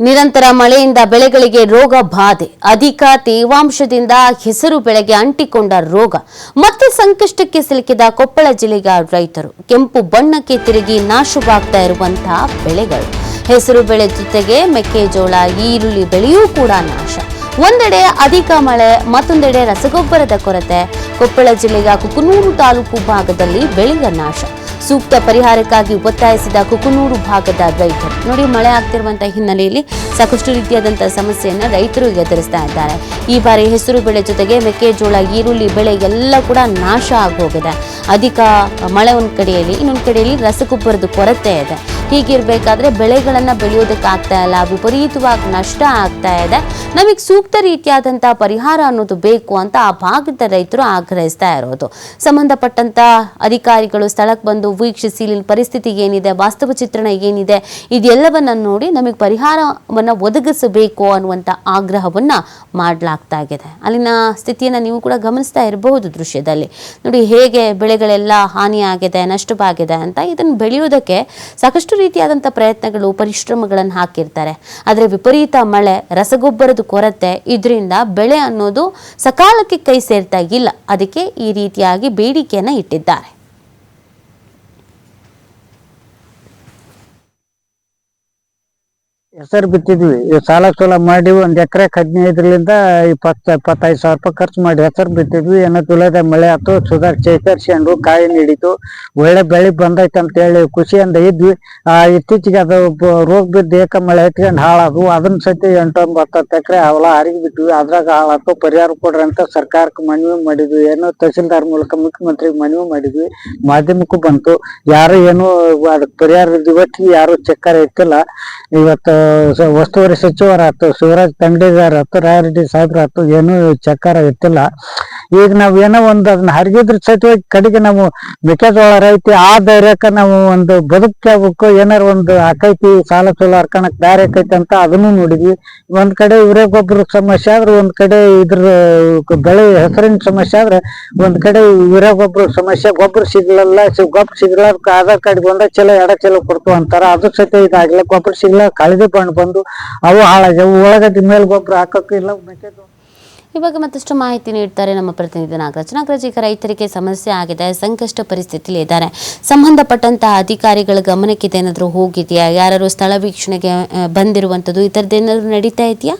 ನಿರಂತರ ಮಳೆಯಿಂದ ಬೆಳೆಗಳಿಗೆ ರೋಗ ಬಾಧೆ, ಅಧಿಕ ತೇವಾಂಶದಿಂದ ಹೆಸರು ಬೆಳೆಗೆ ಅಂಟಿಕೊಂಡ ರೋಗ ಮತ್ತೆ ಸಂಕಷ್ಟಕ್ಕೆ ಸಿಲುಕಿದ ಕೊಪ್ಪಳ ಜಿಲ್ಲೆಯ ರೈತರು. ಕೆಂಪು ಬಣ್ಣಕ್ಕೆ ತಿರುಗಿ ನಾಶವಾಗ್ತಾ ಇರುವಂತಹ ಬೆಳೆಗಳು, ಹೆಸರು ಬೆಳೆ ಜೊತೆಗೆ ಮೆಕ್ಕೆಜೋಳ, ಈರುಳ್ಳಿ ಬೆಳೆಯೂ ಕೂಡ ನಾಶ. ಒಂದೆಡೆ ಅಧಿಕ ಮಳೆ, ಮತ್ತೊಂದೆಡೆ ರಸಗೊಬ್ಬರದ ಕೊರತೆ. ಕೊಪ್ಪಳ ಜಿಲ್ಲೆಯ ಕುಕನೂರು ತಾಲೂಕು ಭಾಗದಲ್ಲಿ ಬೆಳೆಯ ನಾಶ. ಸೂಕ್ತ ಪರಿಹಾರಕ್ಕಾಗಿ ಒತ್ತಾಯಿಸಿದ ಕುಕನೂರು ಭಾಗದ ರೈತರು. ನೋಡಿ, ಮಳೆ ಆಗ್ತಿರುವಂತಹ ಹಿನ್ನೆಲೆಯಲ್ಲಿ ಸಾಕಷ್ಟು ರೀತಿಯಾದಂತಹ ಸಮಸ್ಯೆಯನ್ನು ರೈತರು ಎದುರಿಸ್ತಾ ಇದ್ದಾರೆ. ಈ ಬಾರಿ ಹೆಸರು ಬೆಳೆ ಜೊತೆಗೆ ಮೆಕ್ಕೆಜೋಳ, ಈರುಳ್ಳಿ ಬೆಳೆ ಎಲ್ಲ ಕೂಡ ನಾಶ ಆಗೋಗಿದೆ. ಅಧಿಕ ಮಳೆ ಒಂದು ಕಡೆಯಲ್ಲಿ, ಇನ್ನೊಂದು ಕಡೆಯಲ್ಲಿ ರಸಗೊಬ್ಬರದ ಕೊರತೆ ಇದೆ. ಹೀಗಿರ್ಬೇಕಾದ್ರೆ ಬೆಳೆಗಳನ್ನ ಬೆಳೆಯೋದಕ್ಕಾಗ್ತಾ ಇಲ್ಲ, ವಿಪರೀತವಾಗಿ ನಷ್ಟ ಆಗ್ತಾ ಇದೆ. ನಮಗೆ ಸೂಕ್ತ ರೀತಿಯಾದಂತಹ ಪರಿಹಾರ ಅನ್ನೋದು ಬೇಕು ಅಂತ ಆ ಭಾಗದ ರೈತರು ಆಗ್ರಹಿಸ್ತಾ ಇರೋದು. ಸಂಬಂಧಪಟ್ಟಂತ ಅಧಿಕಾರಿಗಳು ಸ್ಥಳಕ್ಕೆ ಬಂದು ವೀಕ್ಷಿಸಿ ಇಲ್ಲಿನ ಪರಿಸ್ಥಿತಿ ಏನಿದೆ, ವಾಸ್ತವ ಚಿತ್ರಣ ಏನಿದೆ, ಇದೆಲ್ಲವನ್ನ ನೋಡಿ ನಮಗೆ ಪರಿಹಾರವನ್ನ ಒದಗಿಸಬೇಕು ಅನ್ನುವಂಥ ಆಗ್ರಹವನ್ನ ಮಾಡಲಾಗ್ತಾ ಇದೆ. ಅಲ್ಲಿನ ಸ್ಥಿತಿಯನ್ನ ನೀವು ಕೂಡ ಗಮನಿಸ್ತಾ ಇರಬಹುದು ದೃಶ್ಯದಲ್ಲಿ. ನೋಡಿ ಹೇಗೆ ಬೆಳೆಗಳೆಲ್ಲ ಹಾನಿಯಾಗಿದೆ, ನಷ್ಟವಾಗಿದೆ ಅಂತ. ಇದನ್ನು ಬೆಳೆಯೋದಕ್ಕೆ ಸಾಕಷ್ಟು ರೀತಿಯಾದಂಥ ಪ್ರಯತ್ನಗಳು, ಪರಿಶ್ರಮಗಳನ್ನು ಹಾಕಿರ್ತಾರೆ. ಆದರೆ ವಿಪರೀತ ಮಳೆ, ರಸಗೊಬ್ಬರದ ಕೊರತೆ, ಇದರಿಂದ ಬೆಳೆ ಅನ್ನೋದು ಸಕಾಲಕ್ಕೆ ಕೈ ಸೇರ್ತಾ ಇಲ್ಲ. ಅದಕ್ಕೆ ಈ ರೀತಿಯಾಗಿ ಬೇಡಿಕೆಯನ್ನ ಇಟ್ಟಿದ್ದಾರೆ. ಹೆಸರು ಬಿತ್ತಿದ್ವಿ, ಸಾಲ ಸೋಲ ಮಾಡಿ ಒಂದ್ ಎಕರೆಕ್ 15ರಿಂದ 20-25 ಸಾವಿರ ರೂಪಾಯಿ ಖರ್ಚು ಮಾಡಿ ಹೆಸರು ಬಿತ್ತಿದ್ವಿ. ಏನೋ ತುಲದ ಮಳೆ ಆಯ್ತು, ಚೇತರಿಸ್ಕೊಂಡು ಕಾಯಿ ನೀಡಿತು, ಒಳ್ಳೆ ಬೆಳೆ ಬಂದೈತೆ ಅಂತ ಹೇಳಿ ಖುಷಿಯಿಂದ ಇದ್ವಿ. ಇತ್ತೀಚೆಗೆ ಅದು ರೋಗ ಬಿದ್ದು ಏಕ ಮಳೆ ಎತ್ಕೊಂಡು ಹಾಳಾದ್ವು. ಅದನ್ನ ಸತಿ 8-9 ಎಕರೆ ಅವಲ ಹರಿಗಿ ಬಿಟ್ವಿ. ಅದ್ರಾಗ ಹಾಳಾತು. ಪರಿಹಾರ ಕೊಡ್ರಿ ಅಂತ ಸರ್ಕಾರಕ್ಕೆ ಮನವಿ ಮಾಡಿದ್ವಿ. ಏನೋ ತಹಸೀಲ್ದಾರ್ ಮೂಲಕ ಮುಖ್ಯಮಂತ್ರಿಗೆ ಮನವಿ ಮಾಡಿದ್ವಿ. ಮಾಧ್ಯಮಕ್ಕೂ ಬಂತು. ಯಾರು ಏನು ಅದಕ್ಕೆ ಪರಿಹಾರ ಇವತ್ತಿಗೆ ಯಾರು ಚಕ್ಕರ ಇತ್ತಿಲ್ಲ. ಇವತ್ತು ಉಸ್ತುವಾರಿ ಸಚಿವರಾಯ್ತು, ಶಿವರಾಜ್ ತಂಗಡಿಗಾರ ಆಯ್ತು, ರಾಯರೆಡ್ಡಿ ಸಾಹೇಬ್ರಾಯ್ತು, ಏನು ಚಕ್ಕಾರ ಇತ್ತಿಲ್ಲ. ಈಗ ನಾವ್ ಏನೋ ಒಂದು ಅದನ್ನ ಹರಿಗಿದ್ರ ಸಚಿವ ಕಡೆಗೆ ನಾವು ಮೆಕ್ಕೆಜೋಳ ರೈತಿ ಆ ಧೈರ್ಯಕ್ಕೆ ನಾವು ಒಂದು ಬದುಕಬೇಕು. ಏನಾರು ಒಂದು ಆಕೈತಿ, ಸಾಲ ಸೋಲ ಹರ್ಕಣಕ್ ದಾರಿ ಆಕೈತಿ ಅಂತ ಅದನ್ನು ನೋಡಿದ್ವಿ. ಒಂದ್ ಕಡೆ ಇವರೇ ಗೊಬ್ಬರ ಸಮಸ್ಯೆ ಆದ್ರೆ, ಒಂದ್ ಕಡೆ ಇದ್ರ ಬೆಳೆ ಹೆಸರಿನ ಸಮಸ್ಯೆ ಆದ್ರೆ, ಒಂದ್ ಕಡೆ ಇವರೇ ಗೊಬ್ಬರ ಸಮಸ್ಯೆ. ಗೊಬ್ಬರ ಸಿಗ್ಲಲ್ಲ, ಗೊಬ್ಬರ ಸಿಗ್ಲ ಆಧಾರ್ ಕಾರ್ಡ್ ಒಂದ ಚಲೋ 2 ಚಲೋ ಕೊಡ್ತು ಅಂತಾರ. ಅದು ಸಹಿತ ಇದಾಗ್ಲ. ಗೊಬ್ಬರ ಸಿಗ್ಲ ಕಳೆದಿ ಬಣ್ಣ ಬಂದು ಅವು ಹಾಳಾಗ್ಯಾವ. ಉಳ್ಳಾಗಡ್ಡಿ ಮೇಲೆ ಗೊಬ್ಬರ ಹಾಕಕ್ಕೂ ಇಲ್ಲ. ಇವಾಗ ಮತ್ತಷ್ಟು ಮಾಹಿತಿ ನೀಡ್ತಾರೆ ನಮ್ಮ ಪ್ರತಿನಿಧಿ ನಾಗರಾಜ್. ಈಗ ರೈತರಿಗೆ ಸಮಸ್ಯೆ ಆಗಿದೆ, ಸಂಕಷ್ಟ ಪರಿಸ್ಥಿತಿಯಲ್ಲಿ ಇದ್ದಾರೆ. ಸಂಬಂಧಪಟ್ಟಂತಹ ಅಧಿಕಾರಿಗಳ ಗಮನಕ್ಕೆ ಏನಾದರೂ ಹೋಗಿದೆಯಾ? ಯಾರು ಸ್ಥಳ ವೀಕ್ಷಣೆಗೆ ಬಂದಿರುವಂಥದ್ದು, ಈ ಥರದ್ದು ಏನಾದರೂ ನಡೀತಾ ಇದೆಯಾ?